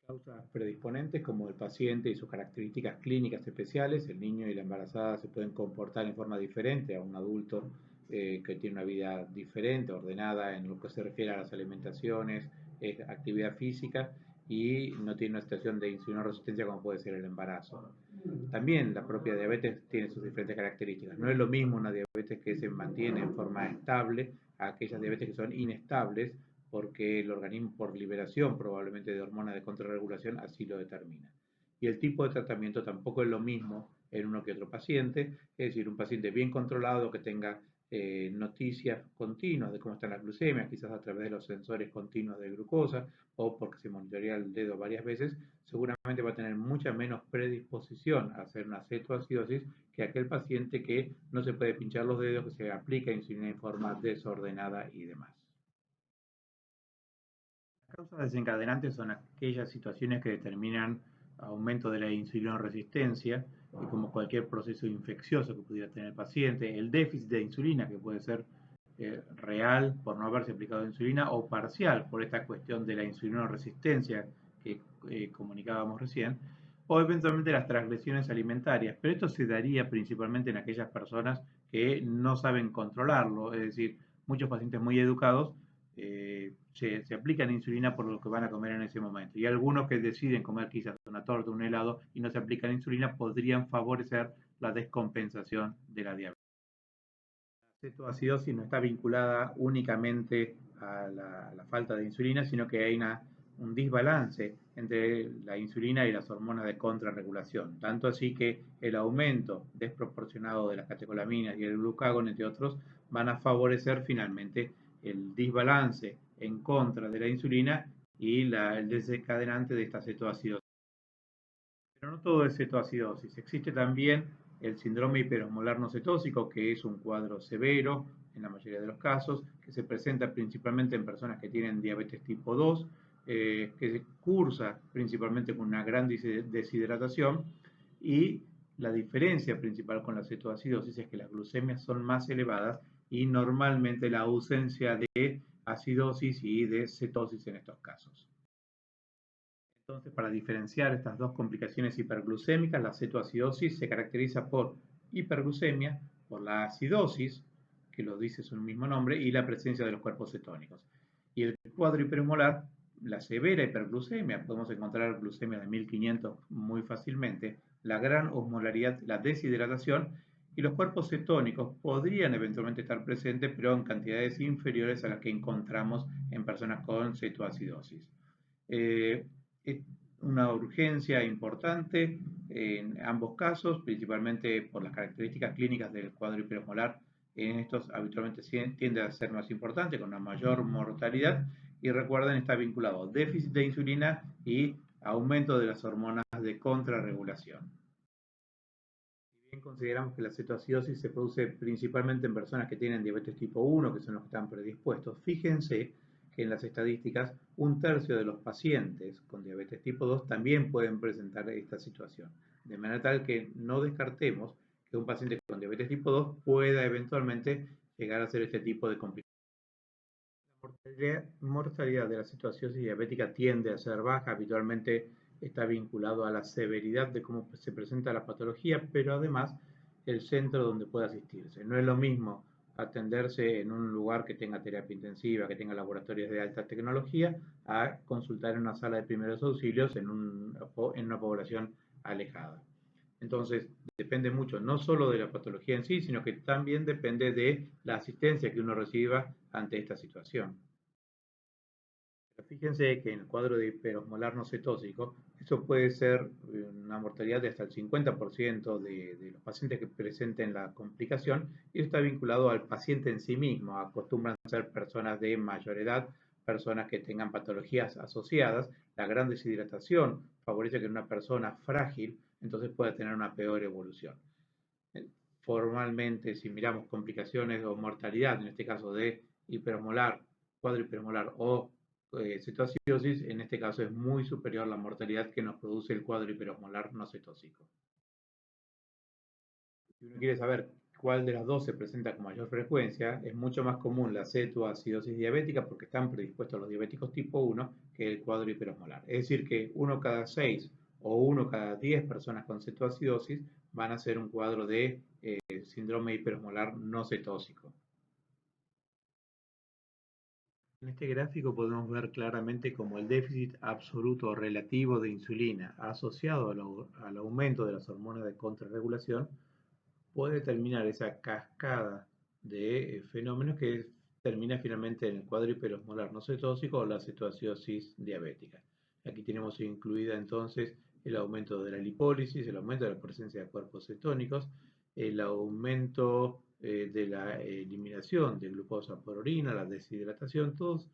Causas predisponentes como el paciente y sus características clínicas especiales. El niño y la embarazada se pueden comportar en forma diferente a un adulto que tiene una vida diferente, ordenada en lo que se refiere a las alimentaciones, actividad física y no tiene una situación de insulinoresistencia como puede ser el embarazo. También la propia diabetes tiene sus diferentes características. No es lo mismo una diabetes que se mantiene en forma estable a aquellas diabetes que son inestables porque el organismo por liberación probablemente de hormonas de contrarregulación así lo determina. Y el tipo de tratamiento tampoco es lo mismo en uno que otro paciente, es decir, un paciente bien controlado que tenga noticias continuas de cómo están las glucemias, quizás a través de los sensores continuos de glucosa o porque se monitorea el dedo varias veces, seguramente va a tener mucha menos predisposición a hacer una cetoacidosis que aquel paciente que no se puede pinchar los dedos, que se aplica insulina en forma desordenada y demás. Las causas desencadenantes son aquellas situaciones que determinan aumento de la insulinoresistencia y como cualquier proceso infeccioso que pudiera tener el paciente, el déficit de insulina que puede ser real por no haberse aplicado insulina o parcial por esta cuestión de la insulinoresistencia que comunicábamos recién, o eventualmente las transgresiones alimentarias. Pero esto se daría principalmente en aquellas personas que no saben controlarlo, es decir, muchos pacientes muy educados se aplican insulina por lo que van a comer en ese momento. Y algunos que deciden comer quizás una torta, un helado y no se aplican insulina podrían favorecer la descompensación de la diabetes. La cetoacidosis no está vinculada únicamente a la falta de insulina, sino que hay un desbalance entre la insulina y las hormonas de contrarregulación. Tanto así que el aumento desproporcionado de las catecolaminas y el glucagón, entre otros, van a favorecer finalmente el desbalance en contra de la insulina y el desencadenante de esta cetoacidosis. Pero no todo es cetoacidosis. Existe también el síndrome hiperosmolar no cetósico, que es un cuadro severo en la mayoría de los casos, que se presenta principalmente en personas que tienen diabetes tipo 2, que se cursa principalmente con una gran deshidratación y la diferencia principal con la cetoacidosis es que las glucemias son más elevadas y normalmente la ausencia de acidosis y de cetosis en estos casos. Entonces, para diferenciar estas dos complicaciones hiperglucémicas, la cetoacidosis se caracteriza por hiperglucemia, por la acidosis, que lo dice su mismo nombre, y la presencia de los cuerpos cetónicos. Y el cuadro hipermolar, la severa hiperglucemia, podemos encontrar glucemia de 1500 muy fácilmente, la gran osmolaridad, la deshidratación, y los cuerpos cetónicos podrían eventualmente estar presentes, pero en cantidades inferiores a las que encontramos en personas con cetoacidosis. Eh, es una urgencia importante en ambos casos, principalmente por las características clínicas del cuadro hiperosmolar. En estos habitualmente tiende a ser más importante, con una mayor mortalidad. Y recuerden, está vinculado a déficit de insulina y aumento de las hormonas de contrarregulación. Si bien consideramos que la cetoacidosis se produce principalmente en personas que tienen diabetes tipo 1, que son los que están predispuestos, fíjense que en las estadísticas un tercio de los pacientes con diabetes tipo 2 también pueden presentar esta situación. De manera tal que no descartemos que un paciente con diabetes tipo 2 pueda eventualmente llegar a hacer este tipo de complicaciones. La mortalidad de la cetoacidosis diabética tiende a ser baja, habitualmente está vinculado a la severidad de cómo se presenta la patología, pero además el centro donde puede asistirse. No es lo mismo atenderse en un lugar que tenga terapia intensiva, que tenga laboratorios de alta tecnología, a consultar en una sala de primeros auxilios en una población alejada. Entonces, depende mucho no solo de la patología en sí, sino que también depende de la asistencia que uno reciba ante esta situación. Pero fíjense que en el cuadro de hiperosmolar no cetósico, eso puede ser una mortalidad de hasta el 50% de los pacientes que presenten la complicación y está vinculado al paciente en sí mismo. Acostumbran ser personas de mayor edad, personas que tengan patologías asociadas. La gran deshidratación favorece que una persona frágil entonces pueda tener una peor evolución. Formalmente, si miramos complicaciones o mortalidad, en este caso de hiperosmolar, cuadro hiperosmolar o cetoacidosis, en este caso es muy superior la mortalidad que nos produce el cuadro hiperosmolar no cetósico. Si uno quiere saber cuál de las dos se presenta con mayor frecuencia, es mucho más común la cetoacidosis diabética porque están predispuestos los diabéticos tipo 1 que el cuadro hiperosmolar. Es decir, que 1 cada 6 o 1 cada 10 personas con cetoacidosis van a ser un cuadro de síndrome hiperosmolar no cetósico. En este gráfico podemos ver claramente cómo el déficit absoluto relativo de insulina asociado al aumento de las hormonas de contrarregulación puede determinar esa cascada de fenómenos que termina finalmente en el cuadro hiperosmolar no cetósico o la cetoacidosis diabética. Aquí tenemos incluida entonces el aumento de la lipólisis, el aumento de la presencia de cuerpos cetónicos, el aumento de la eliminación de glucosa por orina, la deshidratación, todos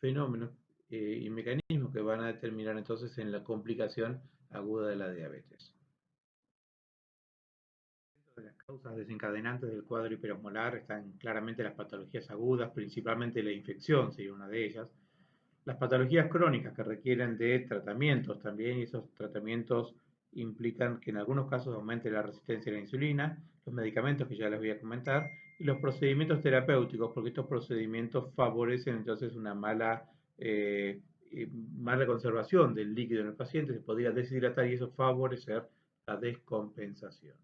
fenómenos y mecanismos que van a determinar entonces en la complicación aguda de la diabetes. De las causas desencadenantes del cuadro hiperosmolar están claramente las patologías agudas, principalmente la infección sería una de ellas. Las patologías crónicas que requieren de tratamientos también, y esos tratamientos implican que en algunos casos aumente la resistencia a la insulina, los medicamentos que ya les voy a comentar, y los procedimientos terapéuticos, porque estos procedimientos favorecen entonces una mala conservación del líquido en el paciente, se podría deshidratar y eso favorecer la descompensación.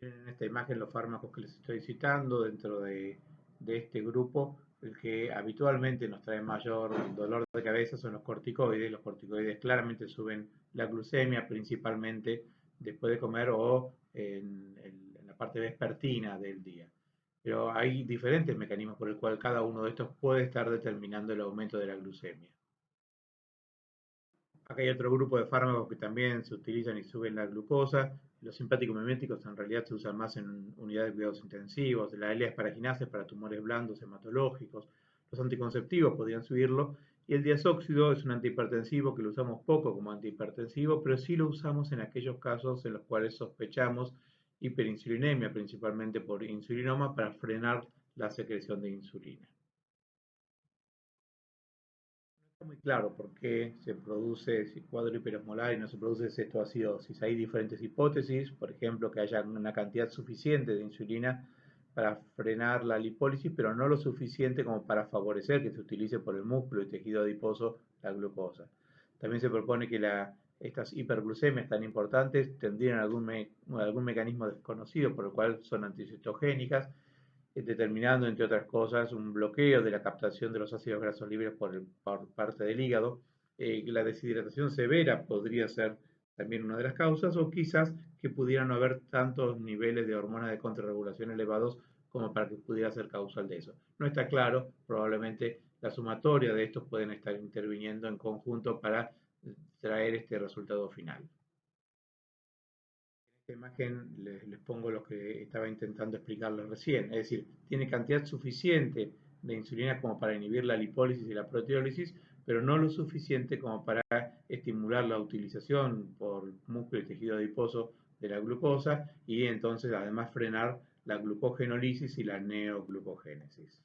En esta imagen los fármacos que les estoy citando dentro de este grupo, el que habitualmente nos trae mayor dolor de cabeza son los corticoides. Los corticoides claramente suben la glucemia, principalmente después de comer o en la parte vespertina del día. Pero hay diferentes mecanismos por el cual cada uno de estos puede estar determinando el aumento de la glucemia. Acá hay otro grupo de fármacos que también se utilizan y suben la glucosa. Los simpáticos miméticos en realidad se usan más en unidades de cuidados intensivos. La L-asparaginasa es para tumores blandos hematológicos. Los anticonceptivos podrían subirlo. Y el diazóxido es un antihipertensivo que lo usamos poco como antihipertensivo, pero sí lo usamos en aquellos casos en los cuales sospechamos hiperinsulinemia, principalmente por insulinoma, para frenar la secreción de insulina. Muy claro por qué se produce ese cuadro hiperosmolar y no se produce cetoacidosis. Hay diferentes hipótesis, por ejemplo, que haya una cantidad suficiente de insulina para frenar la lipólisis, pero no lo suficiente como para favorecer que se utilice por el músculo y tejido adiposo la glucosa. También se propone que estas hiperglucemias tan importantes tendrían algún mecanismo desconocido por el cual son anticetogénicas, determinando, entre otras cosas, un bloqueo de la captación de los ácidos grasos libres por parte del hígado. La deshidratación severa podría ser también una de las causas, o quizás que pudieran no haber tantos niveles de hormonas de contrarregulación elevados como para que pudiera ser causal de eso. No está claro, probablemente la sumatoria de estos pueden estar interviniendo en conjunto para traer este resultado final. Esta imagen les pongo lo que estaba intentando explicarles recién, es decir, tiene cantidad suficiente de insulina como para inhibir la lipólisis y la proteólisis, pero no lo suficiente como para estimular la utilización por músculo y tejido adiposo de la glucosa y entonces además frenar la glucogenólisis y la neoglucogénesis.